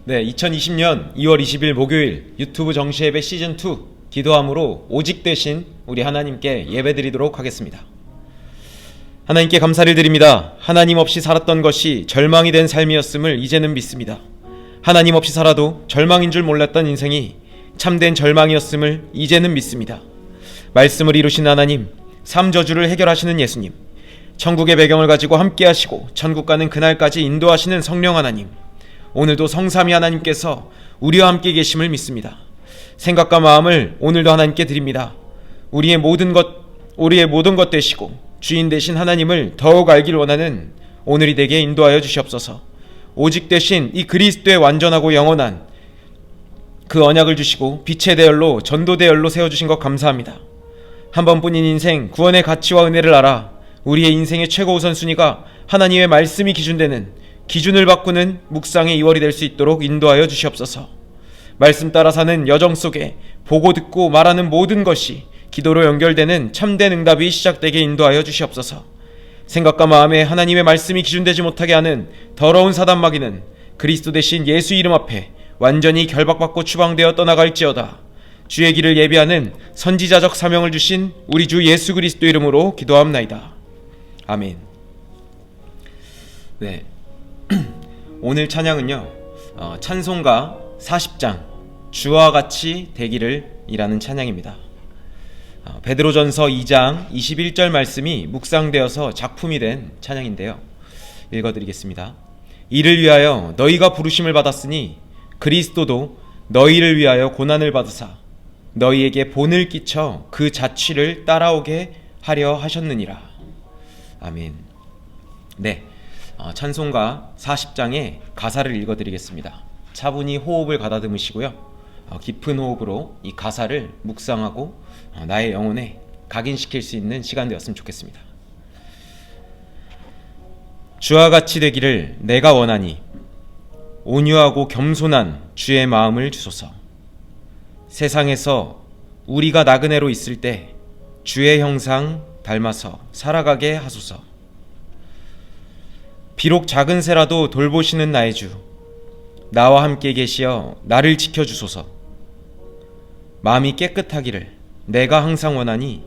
네, 2020년 2월 20일 목요일 유튜브 정시예배 시즌2 기도함으로 오직 되신 우리 하나님께 예배드리도록 하겠습니다. 하나님께 감사를 드립니다. 하나님 없이 살았던 것이 절망이 된 삶이었음을 이제는 믿습니다. 하나님 없이 살아도 절망인 줄 몰랐던 인생이 참된 절망이었음을 이제는 믿습니다. 말씀을 이루신 하나님, 삼저주를 해결하시는 예수님, 천국의 배경을 가지고 함께 하시고 천국 가는 그날까지 인도하시는 성령 하나님, 오늘도 성삼위 하나님께서 우리와 함께 계심을 믿습니다. 생각과 마음을 오늘도 하나님께 드립니다. 우리의 모든 것 되시고 주인 되신 하나님을 더욱 알길 원하는 오늘이 되게 인도하여 주시옵소서. 오직 되신 이 그리스도의 완전하고 영원한 그 언약을 주시고 빛의 대열로 전도 대열로 세워주신 것 감사합니다. 한 번뿐인 인생 구원의 가치와 은혜를 알아 우리의 인생의 최고 우선순위가 하나님의 말씀이 기준을 바꾸는 묵상의 2월이 될 수 있도록 인도하여 주시옵소서. 말씀 따라 사는 여정 속에 보고 듣고 말하는 모든 것이 기도로 연결되는 참된 응답이 시작되게 인도하여 주시옵소서. 생각과 마음에 하나님의 말씀이 기준되지 못하게 하는 더러운 사단마귀는 그리스도 대신 예수 이름 앞에 완전히 결박받고 추방되어 떠나갈지어다. 주의 길을 예비하는 선지자적 사명을 주신 우리 주 예수 그리스도 이름으로 기도합나이다. 아멘. 네. 오늘 찬양은요, 찬송가 40장 주와 같이 되기를 이라는 찬양입니다. 베드로전서 2장 21절 말씀이 묵상되어서 작품이 된 찬양인데요, 읽어드리겠습니다. 이를 위하여 너희가 부르심을 받았으니 그리스도도 너희를 위하여 고난을 받으사 너희에게 본을 끼쳐 그 자취를 따라오게 하려 하셨느니라. 아멘. 네, 찬송가 40장의 가사를 읽어드리겠습니다. 차분히 호흡을 가다듬으시고요, 깊은 호흡으로 이 가사를 묵상하고 나의 영혼에 각인시킬 수 있는 시간 되었으면 좋겠습니다. 주와 같이 되기를 내가 원하니 온유하고 겸손한 주의 마음을 주소서. 세상에서 우리가 나그네로 있을 때 주의 형상 닮아서 살아가게 하소서. 비록 작은 새라도 돌보시는 나의 주, 나와 함께 계시어 나를 지켜주소서. 마음이 깨끗하기를 내가 항상 원하니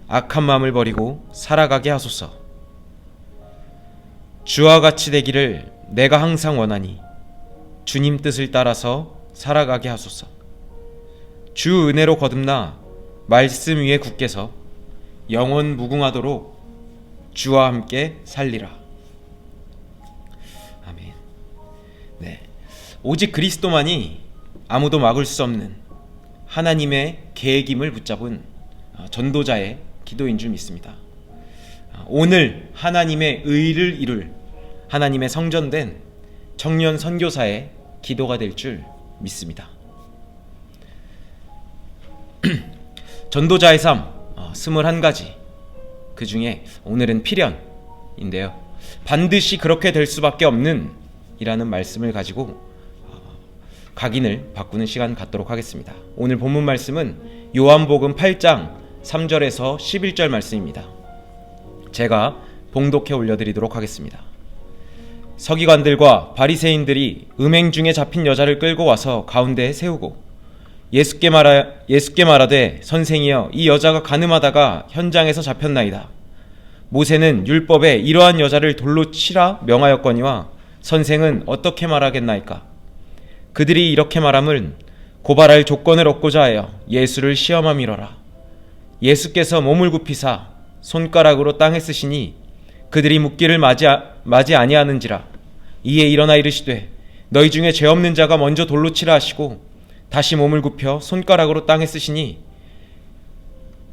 악한 마음을 버리고 살아가게 하소서. 주와 같이 되기를 내가 항상 원하니 주님 뜻을 따라서 살아가게 하소서. 주 은혜로 거듭나 말씀 위에 굳게 서 영원 무궁하도록 주와 함께 살리라. 아멘. 네, 오직 그리스도만이 아무도 막을 수 없는 하나님의 계획임을 붙잡은 전도자의 기도인 줄 믿습니다. 오늘 하나님의 의를 이룰 하나님의 성전된 청년 선교사의 기도가 될 줄 믿습니다. 전도자의 삶 21가지, 그 중에 오늘은 필연인데요, 반드시 그렇게 될 수밖에 없는 이라는 말씀을 가지고 각인을 바꾸는 시간 갖도록 하겠습니다. 오늘 본문 말씀은 요한복음 8장 3절에서 11절 말씀입니다. 제가 봉독해 올려드리도록 하겠습니다. 서기관들과 바리새인들이 음행 중에 잡힌 여자를 끌고 와서 가운데에 세우고 예수께 말하되 선생이여, 이 여자가 간음하다가 현장에서 잡혔나이다. 모세는 율법에 이러한 여자를 돌로 치라 명하였거니와 선생은 어떻게 말하겠나이까? 그들이 이렇게 말함은 고발할 조건을 얻고자 하여 예수를 시험함이로라. 예수께서 몸을 굽히사 손가락으로 땅에 쓰시니 그들이 묻기를 마지 아니하는지라. 이에 일어나 이르시되 너희 중에 죄 없는 자가 먼저 돌로 치라 하시고 다시 몸을 굽혀 손가락으로 땅에 쓰시니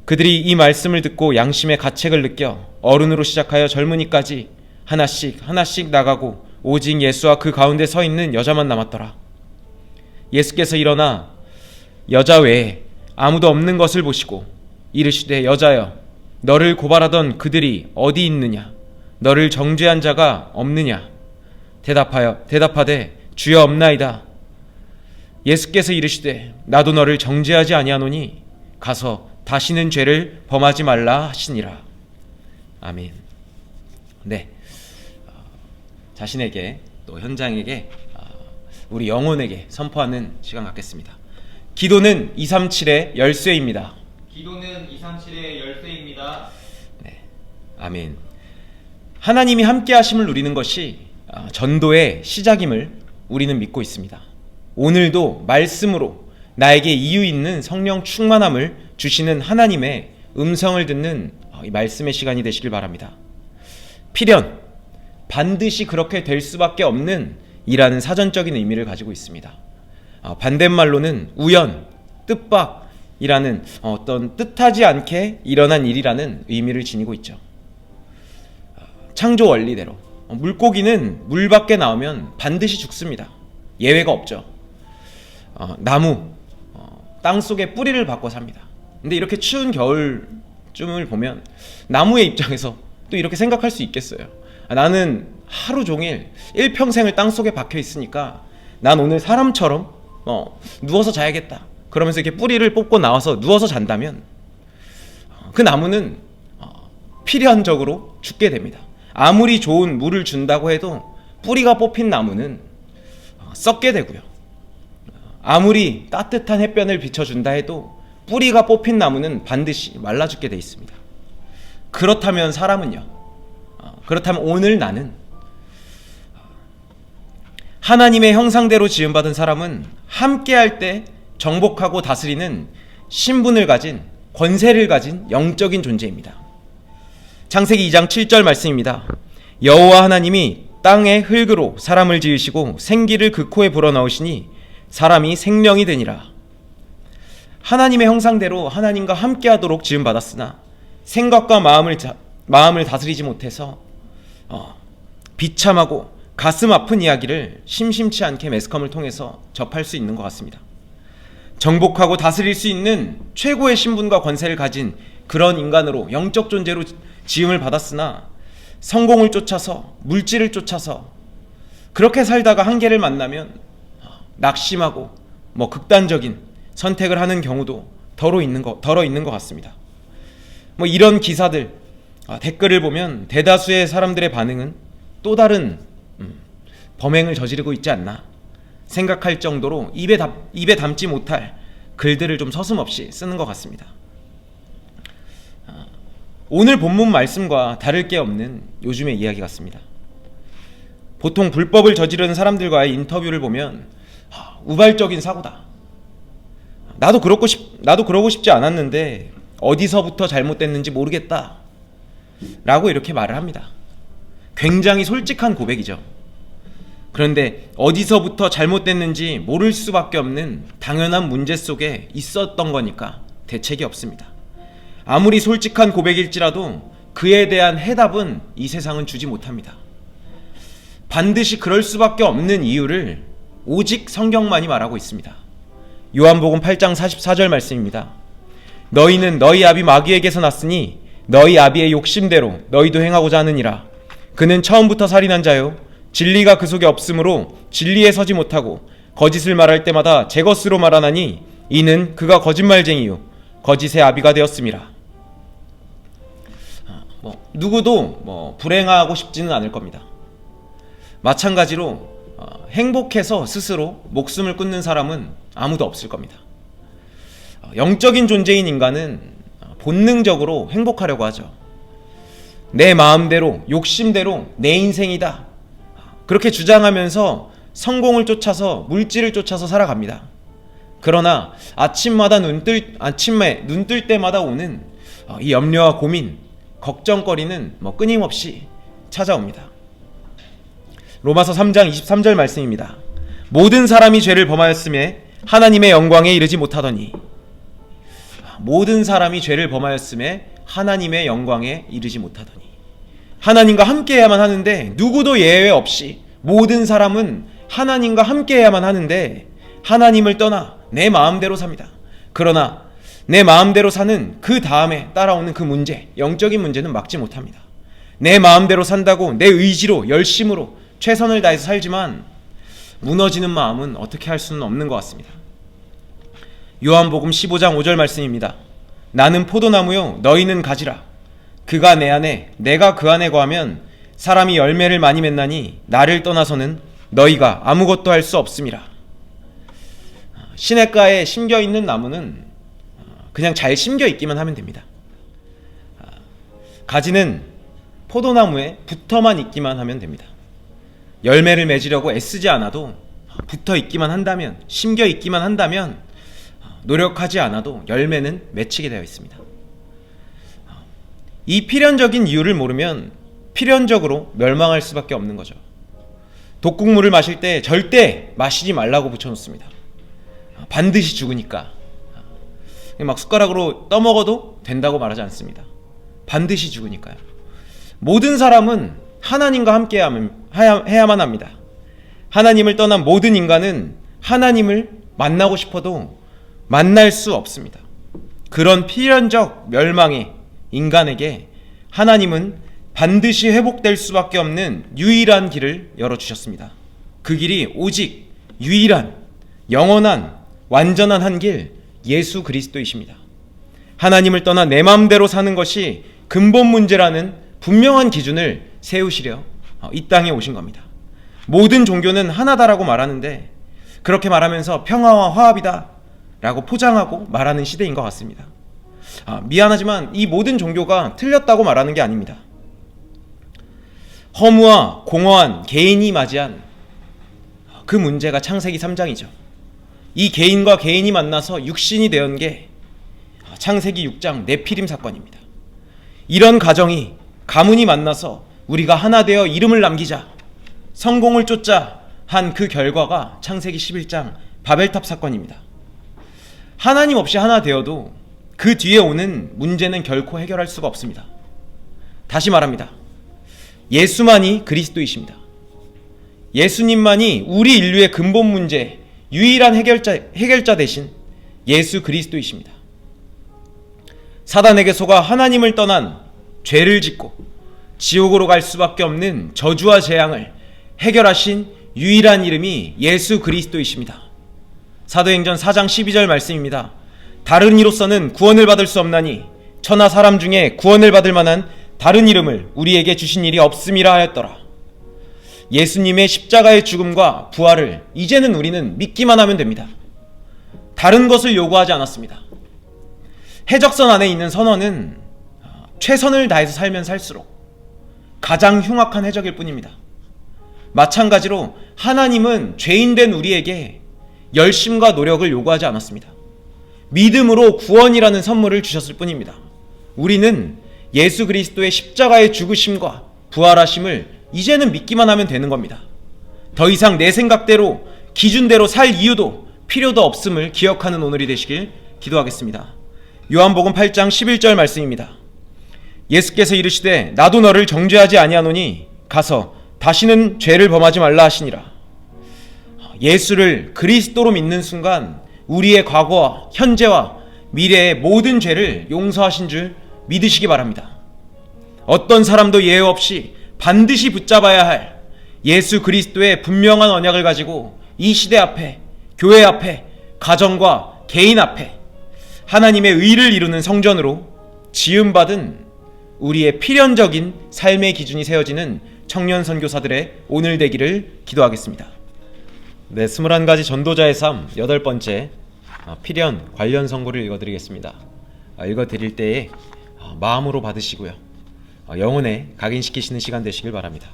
그들이 이 말씀을 듣고 양심의 가책을 느껴 어른으로 시작하여 젊은이까지 하나씩 나가고 오직 예수와 그 가운데 서 있는 여자만 남았더라. 예수께서 일어나 여자 외에 아무도 없는 것을 보시고 이르시되 여자여, 너를 고발하던 그들이 어디 있느냐? 너를 정죄한 자가 없느냐? 대답하되 주여 없나이다. 예수께서 이르시되 나도 너를 정죄하지 아니하노니 가서 다시는 죄를 범하지 말라 하시니라. 아멘. 네, 자신에게 또 현장에게 우리 영혼에게 선포하는 시간 갖겠습니다. 기도는 237의 열쇠입니다. 기도는 237의 열쇠입니다. 네, 아멘. 하나님이 함께 하심을 누리는 것이 전도의 시작임을 우리는 믿고 있습니다. 오늘도 말씀으로 나에게 이유 있는 성령 충만함을 주시는 하나님의 음성을 듣는 이 말씀의 시간이 되시길 바랍니다. 필연, 반드시 그렇게 될 수밖에 없는 이라는 사전적인 의미를 가지고 있습니다. 반대말로는 우연, 뜻밖이라는 어떤 뜻하지 않게 일어난 일이라는 의미를 지니고 있죠. 창조 원리대로 물고기는 물 밖에 나오면 반드시 죽습니다. 예외가 없죠. 나무, 땅속에 뿌리를 박고 삽니다. 근데 이렇게 추운 겨울쯤을 보면 나무의 입장에서 또 이렇게 생각할 수 있겠어요. 나는 하루 종일 일평생을 땅속에 박혀 있으니까 난 오늘 사람처럼 누워서 자야겠다. 그러면서 이렇게 뿌리를 뽑고 나와서 누워서 잔다면 그 나무는 필연적으로 죽게 됩니다. 아무리 좋은 물을 준다고 해도 뿌리가 뽑힌 나무는 썩게 되고요. 아무리 따뜻한 햇볕을 비춰준다 해도 뿌리가 뽑힌 나무는 반드시 말라 죽게 돼 있습니다. 그렇다면 사람은요? 그렇다면 오늘 나는 하나님의 형상대로 지음받은 사람은 함께할 때 정복하고 다스리는 신분을 가진, 권세를 가진 영적인 존재입니다. 창세기 2장 7절 말씀입니다. 여호와 하나님이 땅의 흙으로 사람을 지으시고 생기를 그 코에 불어넣으시니 사람이 생명이 되니라. 하나님의 형상대로 하나님과 함께하도록 지음받았으나 생각과 마음을 다스리지 못해서 비참하고 가슴 아픈 이야기를 심심치 않게 매스컴을 통해서 접할 수 있는 것 같습니다. 정복하고 다스릴 수 있는 최고의 신분과 권세를 가진 그런 인간으로, 영적 존재로 지음을 받았으나 성공을 쫓아서, 물질을 쫓아서 그렇게 살다가 한계를 만나면 낙심하고 극단적인 선택을 하는 경우도 덜어 있는 것 같습니다. 이런 기사들, 댓글을 보면 대다수의 사람들의 반응은 또 다른 범행을 저지르고 있지 않나 생각할 정도로 입에 담지 못할 글들을 좀 서슴없이 쓰는 것 같습니다. 오늘 본문 말씀과 다를 게 없는 요즘의 이야기 같습니다. 보통 불법을 저지르는 사람들과의 인터뷰를 보면 우발적인 사고다. 나도 그러고 싶지 않았는데 어디서부터 잘못됐는지 모르겠다. 라고 이렇게 말을 합니다. 굉장히 솔직한 고백이죠. 그런데 어디서부터 잘못됐는지 모를 수밖에 없는 당연한 문제 속에 있었던 거니까 대책이 없습니다. 아무리 솔직한 고백일지라도 그에 대한 해답은 이 세상은 주지 못합니다. 반드시 그럴 수밖에 없는 이유를 오직 성경만이 말하고 있습니다. 요한복음 8장 44절 말씀입니다. 너희는 너희 아비 마귀에게서 났으니 너희 아비의 욕심대로 너희도 행하고자 하느니라. 그는 처음부터 살인한 자요 진리가 그 속에 없으므로 진리에 서지 못하고 거짓을 말할 때마다 제 것으로 말하나니 이는 그가 거짓말쟁이요 거짓의 아비가 되었음이라. 누구도 불행하고 싶지는 않을 겁니다. 마찬가지로 행복해서 스스로 목숨을 끊는 사람은 아무도 없을 겁니다. 영적인 존재인 인간은 본능적으로 행복하려고 하죠. 내 마음대로, 욕심대로 내 인생이다. 그렇게 주장하면서 성공을 쫓아서, 물질을 쫓아서 살아갑니다. 그러나 아침에 눈 뜰 때마다 오는 이 염려와 고민, 걱정거리는 끊임없이 찾아옵니다. 로마서 3장 23절 말씀입니다. 모든 사람이 죄를 범하였음에 하나님의 영광에 이르지 못하더니. 모든 사람이 죄를 범하였음에 하나님의 영광에 이르지 못하더니. 하나님과 함께해야만 하는데, 누구도 예외 없이 모든 사람은 하나님과 함께해야만 하는데 하나님을 떠나 내 마음대로 삽니다. 그러나 내 마음대로 사는 그 다음에 따라오는 그 문제, 영적인 문제는 막지 못합니다. 내 마음대로 산다고 내 의지로, 열심으로 최선을 다해서 살지만 무너지는 마음은 어떻게 할 수는 없는 것 같습니다. 요한복음 15장 5절 말씀입니다. 나는 포도나무요 너희는 가지라. 그가 내 안에 내가 그 안에 거하면 사람이 열매를 많이 맺나니 나를 떠나서는 너희가 아무것도 할 수 없음이라. 시냇가에 심겨 있는 나무는 그냥 잘 심겨 있기만 하면 됩니다. 가지는 포도나무에 붙어만 있기만 하면 됩니다. 열매를 맺으려고 애쓰지 않아도 붙어 있기만 한다면, 심겨 있기만 한다면 노력하지 않아도 열매는 맺히게 되어 있습니다. 이 필연적인 이유를 모르면 필연적으로 멸망할 수밖에 없는 거죠. 독국물을 마실 때 절대 마시지 말라고 붙여놓습니다. 반드시 죽으니까. 막 숟가락으로 떠먹어도 된다고 말하지 않습니다. 반드시 죽으니까요. 모든 사람은 하나님과 함께 해야만 합니다. 하나님을 떠난 모든 인간은 하나님을 만나고 싶어도 만날 수 없습니다. 그런 필연적 멸망의 인간에게 하나님은 반드시 회복될 수밖에 없는 유일한 길을 열어주셨습니다. 그 길이 오직 유일한, 영원한, 완전한 한 길, 예수 그리스도이십니다. 하나님을 떠나 내 마음대로 사는 것이 근본 문제라는 분명한 기준을 세우시려 이 땅에 오신 겁니다. 모든 종교는 하나다라고 말하는데 그렇게 말하면서 평화와 화합이다 라고 포장하고 말하는 시대인 것 같습니다. 미안하지만 이 모든 종교가 틀렸다고 말하는 게 아닙니다. 허무와 공허한 개인이 맞이한 그 문제가 창세기 3장이죠. 이 개인과 개인이 만나서 육신이 되은 게 창세기 6장 네피림 사건입니다. 이런 가정이 가문이 만나서 우리가 하나 되어 이름을 남기자, 성공을 쫓자 한 그 결과가 창세기 11장 바벨탑 사건입니다. 하나님 없이 하나 되어도 그 뒤에 오는 문제는 결코 해결할 수가 없습니다. 다시 말합니다. 예수만이 그리스도이십니다. 예수님만이 우리 인류의 근본 문제, 유일한 해결자 대신 예수 그리스도이십니다. 사단에게 속아 하나님을 떠난 죄를 짓고 지옥으로 갈 수밖에 없는 저주와 재앙을 해결하신 유일한 이름이 예수 그리스도이십니다. 사도행전 4장 12절 말씀입니다. 다른 이로서는 구원을 받을 수 없나니 천하 사람 중에 구원을 받을 만한 다른 이름을 우리에게 주신 일이 없음이라 하였더라. 예수님의 십자가의 죽음과 부활을 이제는 우리는 믿기만 하면 됩니다. 다른 것을 요구하지 않았습니다. 해적선 안에 있는 선원은 최선을 다해서 살면 살수록 가장 흉악한 해적일 뿐입니다. 마찬가지로 하나님은 죄인된 우리에게 열심과 노력을 요구하지 않았습니다. 믿음으로 구원이라는 선물을 주셨을 뿐입니다. 우리는 예수 그리스도의 십자가의 죽으심과 부활하심을 이제는 믿기만 하면 되는 겁니다. 더 이상 내 생각대로 기준대로 살 이유도 필요도 없음을 기억하는 오늘이 되시길 기도하겠습니다. 요한복음 8장 11절 말씀입니다. 예수께서 이르시되 나도 너를 정죄하지 아니하노니 가서 다시는 죄를 범하지 말라 하시니라. 예수를 그리스도로 믿는 순간 우리의 과거와 현재와 미래의 모든 죄를 용서하신 줄 믿으시기 바랍니다. 어떤 사람도 예외 없이 반드시 붙잡아야 할 예수 그리스도의 분명한 언약을 가지고 이 시대 앞에, 교회 앞에, 가정과 개인 앞에 하나님의 의를 이루는 성전으로 지음받은 우리의 필연적인 삶의 기준이 세워지는 청년 선교사들의 오늘 되기를 기도하겠습니다. 네, 21가지 전도자의 삶 8번째 필연 관련 선고를 읽어드리겠습니다. 읽어드릴 때에 마음으로 받으시고요. 영혼에 각인시키시는 시간 되시길 바랍니다.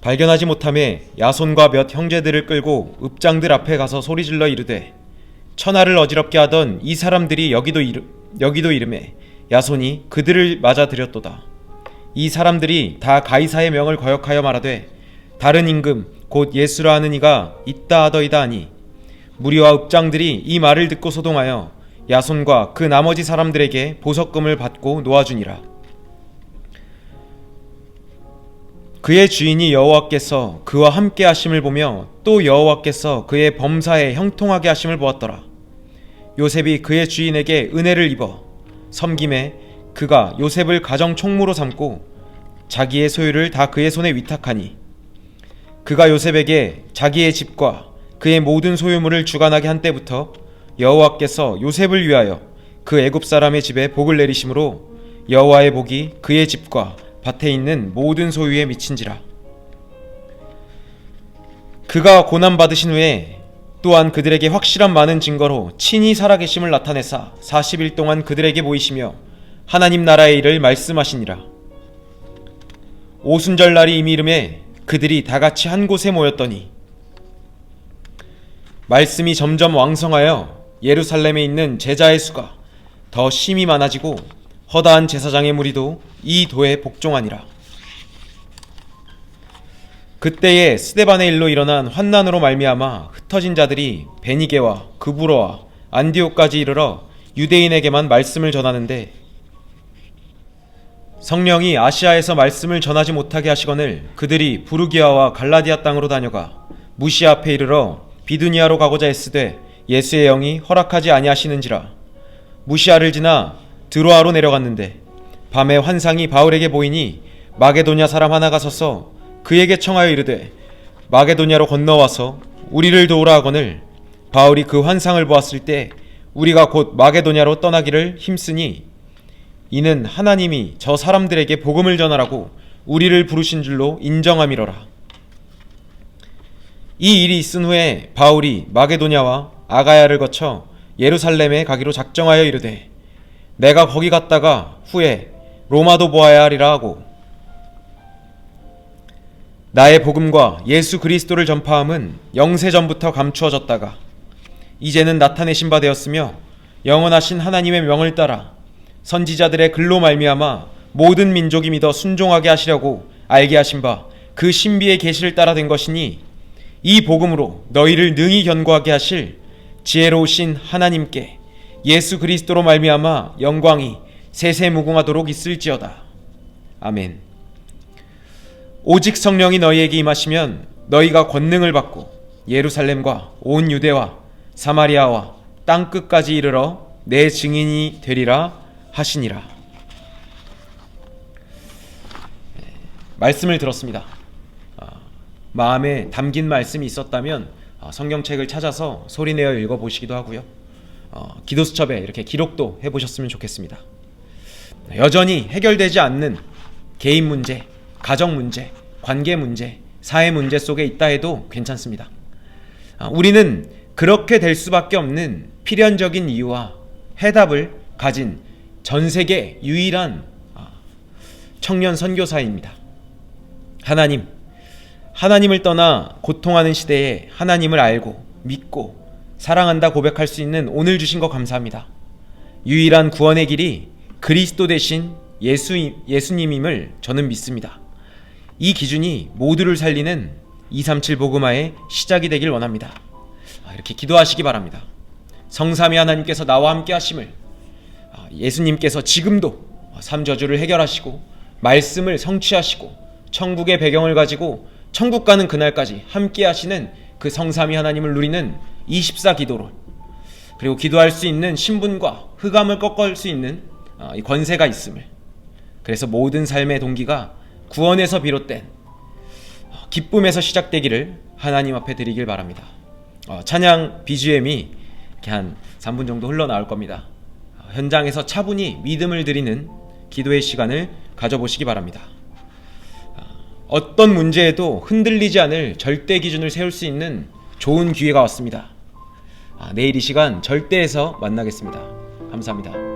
발견하지 못함에 야손과 몇 형제들을 끌고 읍장들 앞에 가서 소리질러 이르되 천하를 어지럽게 하던 이 사람들이 여기도 이름에 야손이 그들을 맞아들였도다. 이 사람들이 다 가이사의 명을 거역하여 말하되 다른 임금 곧 예수라 하는 이가 있다 하더이다 하니 무리와 읍장들이 이 말을 듣고 소동하여 야손과 그 나머지 사람들에게 보석금을 받고 놓아주니라. 그의 주인이 여호와께서 그와 함께 하심을 보며 또 여호와께서 그의 범사에 형통하게 하심을 보았더라. 요셉이 그의 주인에게 은혜를 입어 섬김에 그가 요셉을 가정 총무로 삼고 자기의 소유를 다 그의 손에 위탁하니 그가 요셉에게 자기의 집과 그의 모든 소유물을 주관하게 한 때부터 여호와께서 요셉을 위하여 그 애굽 사람의 집에 복을 내리심으로 여호와의 복이 그의 집과 밭에 있는 모든 소유에 미친지라. 그가 고난받으신 후에 또한 그들에게 확실한 많은 증거로 친히 살아계심을 나타내사 40일 동안 그들에게 보이시며 하나님 나라의 일을 말씀하시니라. 오순절날이 이미 이름에 그들이 다같이 한 곳에 모였더니 말씀이 점점 왕성하여 예루살렘에 있는 제자의 수가 더 심히 많아지고 허다한 제사장의 무리도 이 도에 복종하니라. 그때에 스데반의 일로 일어난 환난으로 말미암아 흩어진 자들이 베니게와 그부로와 안디옥까지 이르러 유대인에게만 말씀을 전하는데 성령이 아시아에서 말씀을 전하지 못하게 하시거늘 그들이 부르기아와 갈라디아 땅으로 다녀가 무시아 앞에 이르러 비두니아로 가고자 했으되 예수의 영이 허락하지 아니하시는지라. 무시아를 지나 드로아로 내려갔는데 밤에 환상이 바울에게 보이니 마게도냐 사람 하나가 서서 그에게 청하여 이르되 마게도냐로 건너와서 우리를 도우라 하거늘 바울이 그 환상을 보았을 때 우리가 곧 마게도냐로 떠나기를 힘쓰니 이는 하나님이 저 사람들에게 복음을 전하라고 우리를 부르신 줄로 인정함이로라. 이 일이 있은 후에 바울이 마게도냐와 아가야를 거쳐 예루살렘에 가기로 작정하여 이르되 내가 거기 갔다가 후에 로마도 보아야 하리라 하고 나의 복음과 예수 그리스도를 전파함은 영세전부터 감추어졌다가 이제는 나타내신 바 되었으며 영원하신 하나님의 명을 따라 선지자들의 글로 말미암아 모든 민족이 믿어 순종하게 하시려고 알게 하신 바 그 신비의 계시를 따라 된 것이니 이 복음으로 너희를 능히 견고하게 하실 지혜로우신 하나님께 예수 그리스도로 말미암아 영광이 세세무궁하도록 있을지어다. 아멘. 오직 성령이 너희에게 임하시면 너희가 권능을 받고 예루살렘과 온 유대와 사마리아와 땅끝까지 이르러 내 증인이 되리라 하시니라. 말씀을 들었습니다. 마음에 담긴 말씀이 있었다면 성경책을 찾아서 소리내어 읽어보시기도 하고요. 기도수첩에 이렇게 기록도 해보셨으면 좋겠습니다. 여전히 해결되지 않는 개인 문제, 가정 문제, 관계 문제, 사회 문제 속에 있다 해도 괜찮습니다. 우리는 그렇게 될 수밖에 없는 필연적인 이유와 해답을 가진 전 세계 유일한 청년 선교사입니다. 하나님을 떠나 고통하는 시대에 하나님을 알고 믿고 사랑한다 고백할 수 있는 오늘 주신 거 감사합니다. 유일한 구원의 길이 그리스도 대신 예수님임을 저는 믿습니다. 이 기준이 모두를 살리는 237 복음화의 시작이 되길 원합니다. 이렇게 기도하시기 바랍니다. 성삼위 하나님께서 나와 함께 하심을, 예수님께서 지금도 삼저주를 해결하시고 말씀을 성취하시고 천국의 배경을 가지고 천국 가는 그날까지 함께 하시는 그 성삼위 하나님을 누리는 24 기도로, 그리고 기도할 수 있는 신분과 흑암을 꺾을 수 있는 이 권세가 있음을, 그래서 모든 삶의 동기가 구원에서 비롯된 기쁨에서 시작되기를 하나님 앞에 드리길 바랍니다. 찬양 BGM이 이렇게 한 3분 정도 흘러나올 겁니다. 현장에서 차분히 믿음을 드리는 기도의 시간을 가져보시기 바랍니다. 어떤 문제에도 흔들리지 않을 절대 기준을 세울 수 있는 좋은 기회가 왔습니다. 내일 이 시간 절대에서 만나겠습니다. 감사합니다.